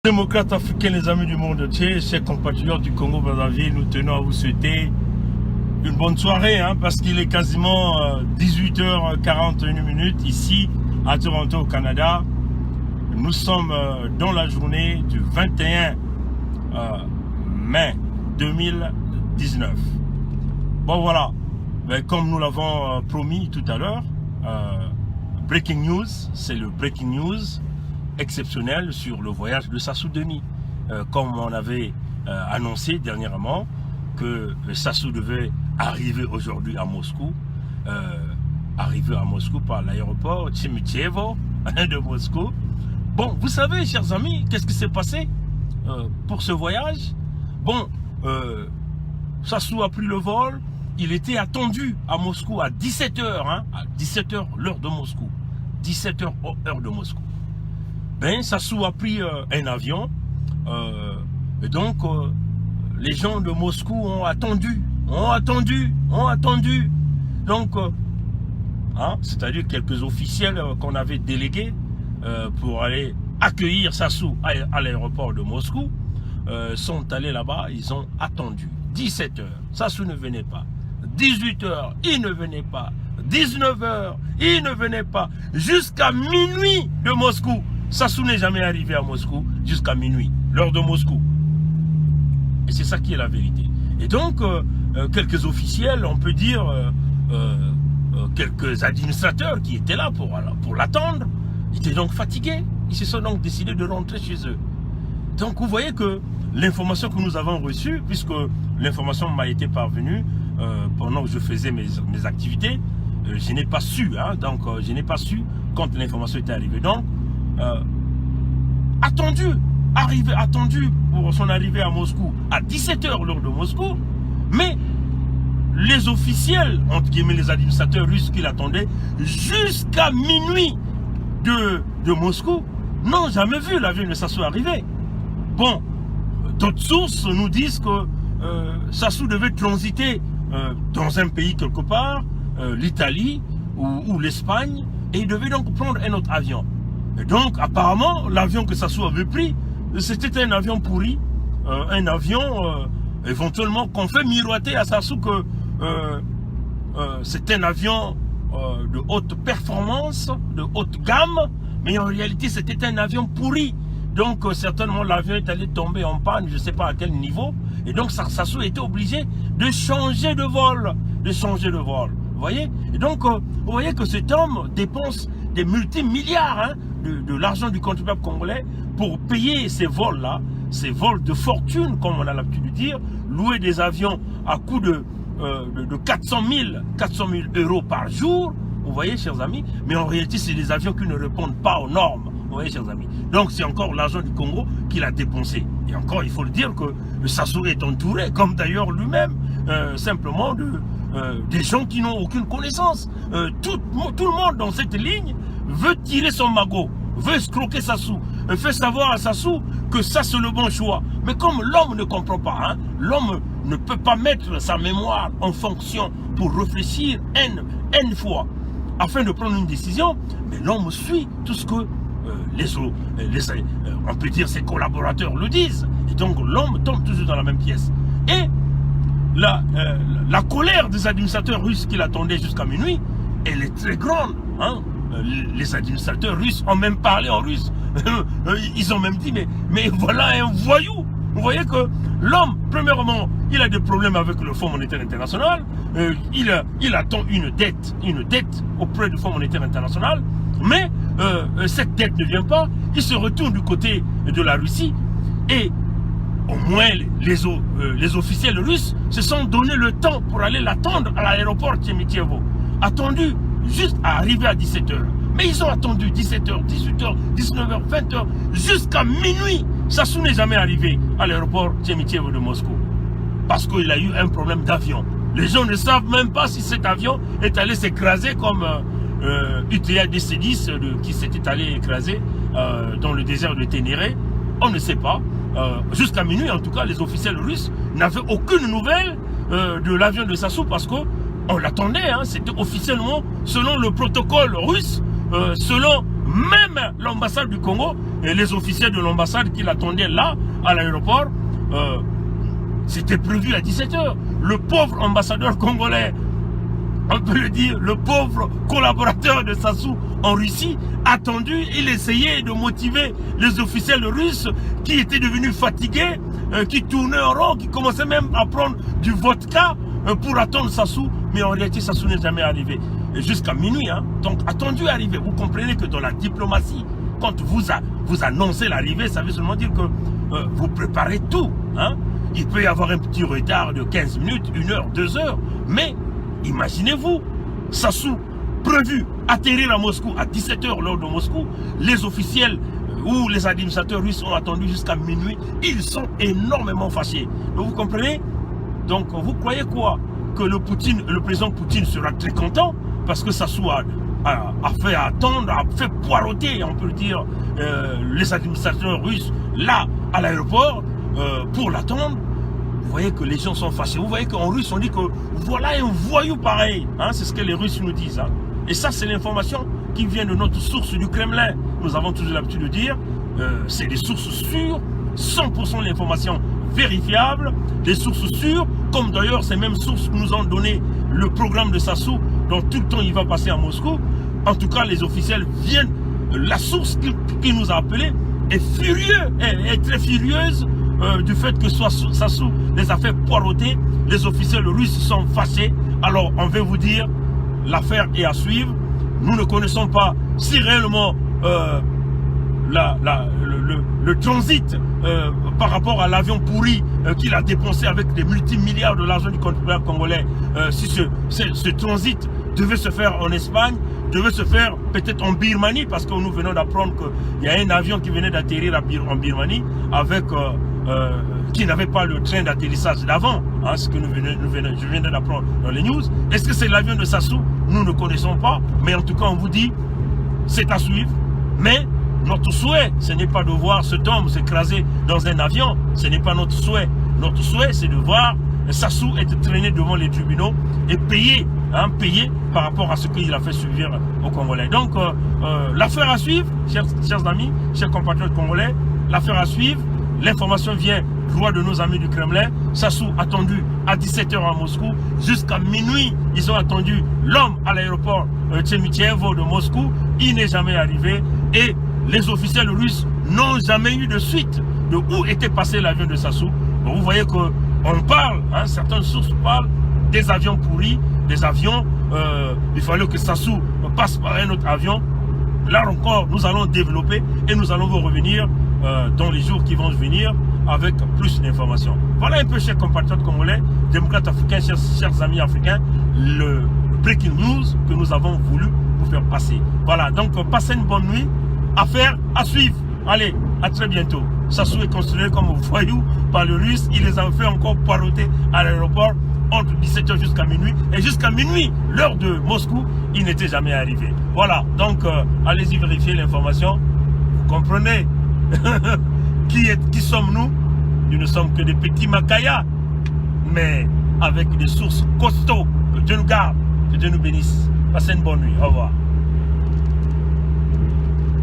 Démocrates africains, les amis du monde entier, chers compatriotes du Congo-Brazzaville, nous tenons à vous souhaiter une bonne soirée, parce qu'il est quasiment 18h41 ici à Toronto, au Canada. Nous sommes dans la journée du 21 mai 2019. Bon voilà, comme nous l'avons promis tout à l'heure, breaking news, c'est le breaking news exceptionnel sur le voyage de Sassou Denis. Comme on avait annoncé dernièrement que Sassou devait arriver aujourd'hui à Moscou, par l'aéroport Sheremetyevo de Moscou. Bon, vous savez, chers amis, qu'est-ce qui s'est passé pour ce voyage? Bon, Sassou a pris le vol, il était attendu à Moscou à 17h, à 17h l'heure de Moscou. 17h heure de Moscou. Ben, Sassou a pris un avion, et donc les gens de Moscou ont attendu. Donc, c'est-à-dire quelques officiels qu'on avait délégués pour aller accueillir Sassou à l'aéroport de Moscou sont allés là-bas, ils ont attendu. 17h, Sassou ne venait pas. 18h, il ne venait pas. 19h, il ne venait pas. Jusqu'à minuit de Moscou. Sassou n'est jamais arrivé à Moscou jusqu'à minuit, l'heure de Moscou. Et c'est ça qui est la vérité. Et donc, quelques officiels, on peut dire, quelques administrateurs qui étaient là pour l'attendre, étaient donc fatigués. Ils se sont donc décidés de rentrer chez eux. Donc, vous voyez que l'information que nous avons reçue, puisque l'information m'a été parvenue pendant que je faisais mes activités, je n'ai pas su, je n'ai pas su quand l'information était arrivée. Donc, attendu pour son arrivée à Moscou à 17h l'heure de Moscou, mais les officiels, entre guillemets les administrateurs russes qui l'attendaient jusqu'à minuit de Moscou, n'ont jamais vu l'avion de Sassou arriver. Bon, d'autres sources nous disent que Sassou devait transiter dans un pays quelque part, l'Italie ou l'Espagne, et il devait donc prendre un autre avion. Et donc, apparemment, l'avion que Sassou avait pris, c'était un avion pourri, un avion éventuellement qu'on fait miroiter à Sassou que c'est un avion de haute performance, de haute gamme, mais en réalité, c'était un avion pourri. Donc, certainement, l'avion est allé tomber en panne, je ne sais pas à quel niveau, et donc Sassou était obligé de changer de vol, Vous voyez? Et donc, vous voyez que cet homme dépense des multimilliards de l'argent du contribuable congolais pour payer ces vols-là, ces vols de fortune, comme on a l'habitude de dire, louer des avions à coût de 400 000 euros par jour, vous voyez, chers amis, mais en réalité, c'est des avions qui ne répondent pas aux normes, vous voyez, chers amis. Donc, c'est encore l'argent du Congo qu'il a dépensé. Et encore, il faut le dire que le Sassou est entouré, comme d'ailleurs lui-même, simplement des gens qui n'ont aucune connaissance. Tout le monde dans cette ligne veut tirer son magot, veut escroquer Sassou, fait savoir à Sassou que ça c'est le bon choix. Mais comme l'homme ne comprend pas, l'homme ne peut pas mettre sa mémoire en fonction pour réfléchir une fois afin de prendre une décision, mais l'homme suit tout ce que on peut dire ses collaborateurs le disent. Et donc l'homme tombe toujours dans la même pièce. Et la colère des administrateurs russes qui l'attendaient jusqu'à minuit, elle est très grande. Les administrateurs russes ont même parlé en russe. Ils ont même dit, mais voilà un voyou. Vous voyez que l'homme, premièrement, il a des problèmes avec le Fonds monétaire international. Il attend une dette auprès du Fonds monétaire international. Mais cette dette ne vient pas. Il se retourne du côté de la Russie. Et au moins, les officiels russes se sont donné le temps pour aller l'attendre à l'aéroport Sheremetyevo. Attendu juste à arriver à 17h. Mais ils ont attendu 17h, 18h, 19h, 20h, jusqu'à minuit. Sassou n'est jamais arrivé à l'aéroport Sheremetyevo de Moscou. Parce qu'il a eu un problème d'avion. Les gens ne savent même pas si cet avion est allé s'écraser comme UTA DC-10 qui s'était allé écraser dans le désert de Ténéré. On ne sait pas. Jusqu'à minuit, en tout cas, les officiels russes n'avaient aucune nouvelle de l'avion de Sassou parce qu'on l'attendait. C'était officiellement, selon le protocole russe, selon même l'ambassade du Congo et les officiels de l'ambassade qui l'attendaient là, à l'aéroport, c'était prévu à 17 h. Le pauvre ambassadeur congolais, on peut le dire, le pauvre collaborateur de Sassou en Russie, attendu, il essayait de motiver les officiels russes qui étaient devenus fatigués, qui tournaient en rond, qui commençaient même à prendre du vodka pour attendre Sassou, mais en réalité Sassou n'est jamais arrivé. Jusqu'à minuit, hein. Donc attendu arriver. Vous comprenez que dans la diplomatie, quand vous annoncez l'arrivée, ça veut seulement dire que vous préparez tout. Hein. Il peut y avoir un petit retard de 15 minutes, 1 heure, 2 heures, mais imaginez-vous, Sassou prévu atterrir à Moscou à 17 h l'heure de Moscou, les officiels ou les administrateurs russes ont attendu jusqu'à minuit, ils sont énormément fâchés. Donc vous comprenez? Donc vous croyez quoi? Que le président Poutine sera très content parce que Sassou a fait attendre, a fait poireauter, on peut le dire, les administrateurs russes là à l'aéroport pour l'attendre. Vous voyez que les gens sont fâchés. Vous voyez qu'en russe, on dit que voilà un voyou pareil. Hein, c'est ce que les Russes nous disent. Hein. Et ça, c'est l'information qui vient de notre source du Kremlin. Nous avons toujours l'habitude de dire, c'est des sources sûres, 100% l'information vérifiable, des sources sûres, comme d'ailleurs ces mêmes sources que nous ont donné le programme de Sassou, dont tout le temps il va passer à Moscou. En tout cas, les officiels viennent, la source qui nous a appelés est furieuse, est très furieuse du fait que Sassou les a fait poireauter. Les officiels russes sont fâchés. Alors on veut vous dire, l'affaire est à suivre. Nous ne connaissons pas si réellement le transit par rapport à l'avion pourri qu'il a dépensé avec des multimilliards de l'argent du contribuable congolais. Si ce transit devait se faire en Espagne, devait se faire peut-être en Birmanie, parce que nous venons d'apprendre qu'il y a un avion qui venait d'atterrir en Birmanie avec qui n'avait pas le train d'atterrissage d'avant, hein, ce que je viens d'apprendre dans les news. Est-ce que c'est l'avion de Sassou? Nous ne connaissons pas, mais en tout cas on vous dit, c'est à suivre. Mais notre souhait, ce n'est pas de voir cet homme s'écraser dans un avion, ce n'est pas notre souhait. Notre souhait, c'est de voir Sassou être traîné devant les tribunaux et payer, hein, payer par rapport à ce qu'il a fait subir aux Congolais. Donc, l'affaire à suivre, chers amis, chers compatriotes congolais, l'affaire à suivre. L'information vient droit de nos amis du Kremlin. Sassou attendu à 17 h à Moscou. Jusqu'à minuit, ils ont attendu l'homme à l'aéroport Tchemitchevo de Moscou. Il n'est jamais arrivé. Et les officiels russes n'ont jamais eu de suite de où était passé l'avion de Sassou. Donc vous voyez qu'on parle, hein, certaines sources parlent des avions pourris, des avions. Il fallait que Sassou passe par un autre avion. Là encore, nous allons développer et nous allons vous revenir dans les jours qui vont venir avec plus d'informations. Voilà un peu, chers compatriotes congolais, démocrates africains, chers amis africains, le breaking news que nous avons voulu vous faire passer. Voilà, donc passez une bonne nuit. Affaire à suivre. Allez, à très bientôt. Sassou est considéré comme un voyou par le Russe. Il les a fait encore poireauter à l'aéroport entre 17 h jusqu'à minuit. Et jusqu'à minuit, l'heure de Moscou, il n'était jamais arrivé. Voilà, donc allez-y vérifier l'information. Vous comprenez qui sommes-nous? Nous ne sommes que des petits macayas, mais avec des sources costauds. Que Dieu nous garde, que Dieu nous bénisse. Passez une bonne nuit. Au revoir.